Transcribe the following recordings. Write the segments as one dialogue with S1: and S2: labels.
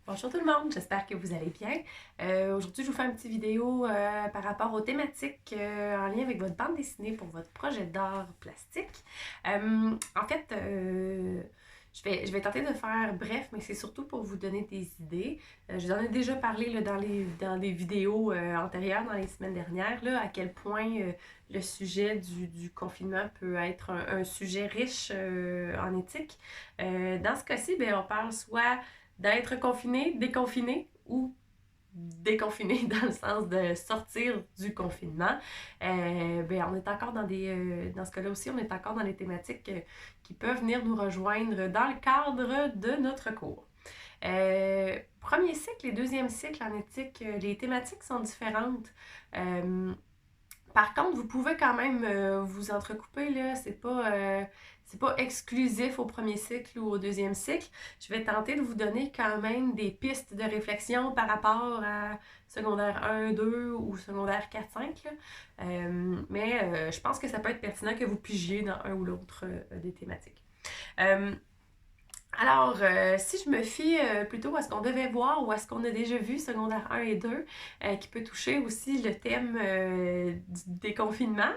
S1: Bonjour tout le monde, j'espère que vous allez bien. Aujourd'hui, je vous fais une petite vidéo par rapport aux thématiques en lien avec votre bande dessinée pour votre projet d'art plastique. En fait, je vais tenter de faire bref, mais c'est surtout pour vous donner des idées. Je vous en ai déjà parlé là, dans des vidéos antérieures, dans les semaines dernières, là, à quel point le sujet du confinement peut être un sujet riche en éthique. Dans ce cas-ci, ben, on parle soit d'être confiné, déconfiné ou déconfiné dans le sens de sortir du confinement. Ben, on est encore dans ce cas-là aussi, on est encore dans les thématiques qui peuvent venir nous rejoindre dans le cadre de notre cours. Premier cycle et deuxième cycle en éthique, les thématiques sont différentes. Par contre, vous pouvez quand même vous entrecouper, là, c'est pas exclusif au premier cycle ou au deuxième cycle. Je vais tenter de vous donner quand même des pistes de réflexion par rapport à secondaire 1, 2 ou secondaire 4, 5. Là. Mais je pense que ça peut être pertinent que vous pigiez dans un ou l'autre des thématiques. Si je me fie plutôt à ce qu'on devait voir ou à ce qu'on a déjà vu, secondaire 1 et 2, qui peut toucher aussi le thème du déconfinement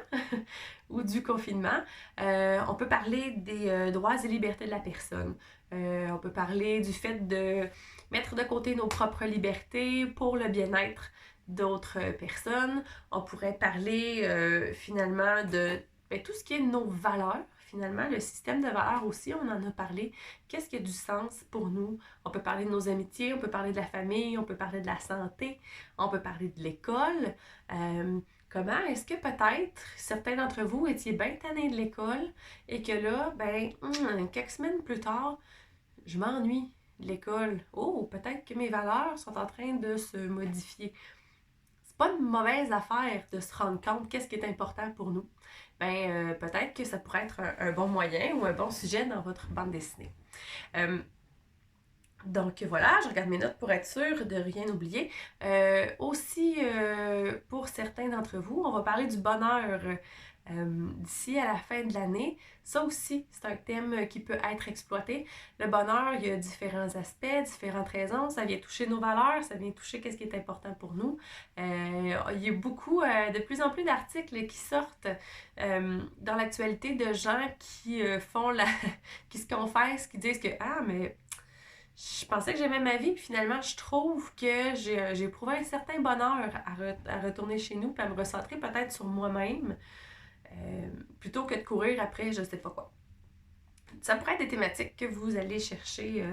S1: ou du confinement, on peut parler des droits et libertés de la personne. On peut parler du fait de mettre de côté nos propres libertés pour le bien-être d'autres personnes. On pourrait parler finalement de tout ce qui est nos valeurs. Finalement, le système de valeurs aussi, on en a parlé. Qu'est-ce qui a du sens pour nous? On peut parler de nos amitiés, on peut parler de la famille, on peut parler de la santé, on peut parler de l'école. Comment est-ce que peut-être certains d'entre vous étiez bien tannés de l'école et que là, quelques semaines plus tard, je m'ennuie de l'école. Oh, peut-être que mes valeurs sont en train de se modifier. C'est pas une mauvaise affaire de se rendre compte qu'est-ce qui est important pour nous. Peut-être que ça pourrait être un bon moyen ou un bon sujet dans votre bande dessinée. Donc voilà, je regarde mes notes pour être sûre de rien oublier. Pour certains d'entre vous, on va parler du bonheur d'ici à la fin de l'année. Ça aussi, c'est un thème qui peut être exploité. Le bonheur, il y a différents aspects, différentes raisons. Ça vient toucher nos valeurs, ça vient toucher qu'est-ce qui est important pour nous. Il y a beaucoup, de plus en plus d'articles qui sortent dans l'actualité de gens qui qui se confessent, qui disent que mais je pensais que j'aimais ma vie, puis finalement, je trouve que j'ai éprouvé un certain bonheur à retourner chez nous, puis à me recentrer peut-être sur moi-même, plutôt que de courir après je sais pas quoi. Ça pourrait être des thématiques que vous allez chercher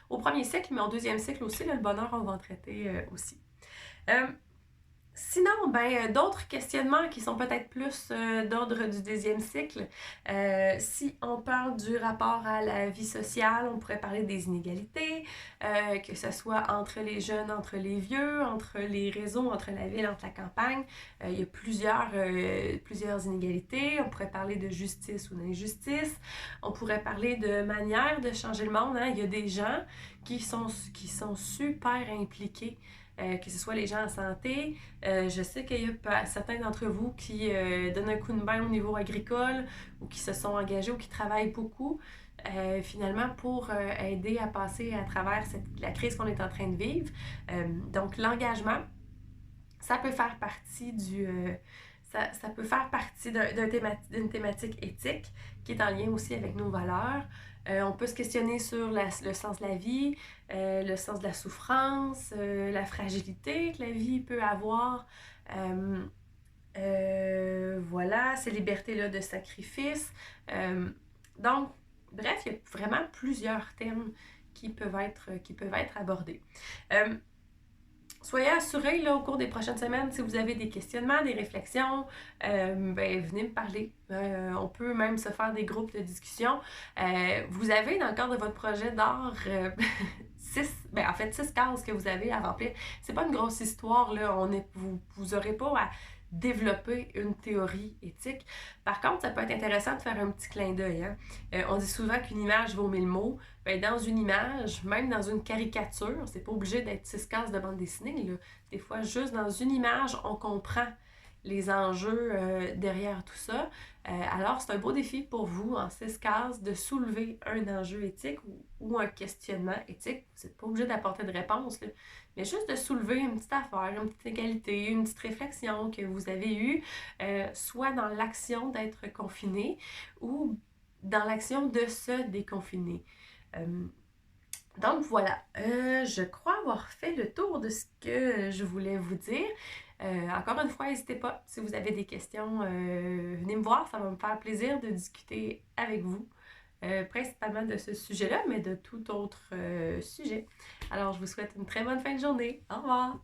S1: au premier cycle, mais au deuxième cycle aussi, là, le bonheur, on va en traiter aussi. Sinon, d'autres questionnements qui sont peut-être plus d'ordre du deuxième cycle. Si on parle du rapport à la vie sociale, on pourrait parler des inégalités, que ce soit entre les jeunes, entre les vieux, entre les réseaux, entre la ville, entre la campagne. Il y a plusieurs inégalités. On pourrait parler de justice ou d'injustice. On pourrait parler de manière de changer le monde. Hein. Il y a des gens qui sont super impliqués. Que ce soit les gens en santé. Je sais qu'il y a certains d'entre vous qui donnent un coup de main au niveau agricole ou qui se sont engagés ou qui travaillent beaucoup finalement pour aider à passer à travers la crise qu'on est en train de vivre. Donc l'engagement, ça peut faire partie ça peut faire partie d'une thématique éthique qui est en lien aussi avec nos valeurs. On peut se questionner sur le sens de la vie, le sens de la souffrance, la fragilité que la vie peut avoir. Voilà, ces libertés-là de sacrifice. Donc, bref, il y a vraiment plusieurs thèmes qui peuvent être abordés. Soyez assurés là, au cours des prochaines semaines, si vous avez des questionnements, des réflexions, venez me parler. On peut même se faire des groupes de discussion. Vous avez dans le cadre de votre projet d'art 6 cases que vous avez à remplir. C'est pas une grosse histoire, là. Vous aurez pas à développer une théorie éthique. Par contre, ça peut être intéressant de faire un petit clin d'œil. Hein? On dit souvent qu'une image vaut 1000 mots. Dans une image, même dans une caricature, c'est pas obligé d'être 6 cases de bande dessinée. Là. Des fois, juste dans une image, on comprend les enjeux derrière tout ça. Alors, c'est un beau défi pour vous en 6 cases de soulever un enjeu éthique ou un questionnement éthique. Vous n'êtes pas obligé d'apporter de réponse, là, mais juste de soulever une petite affaire, une petite égalité, une petite réflexion que vous avez eue, soit dans l'action d'être confiné ou dans l'action de se déconfiner. Donc voilà, je crois avoir fait le tour de ce que je voulais vous dire. Encore une fois, n'hésitez pas, si vous avez des questions, venez me voir, ça va me faire plaisir de discuter avec vous, principalement de ce sujet-là, mais de tout autre sujet. Alors, je vous souhaite une très bonne fin de journée. Au revoir!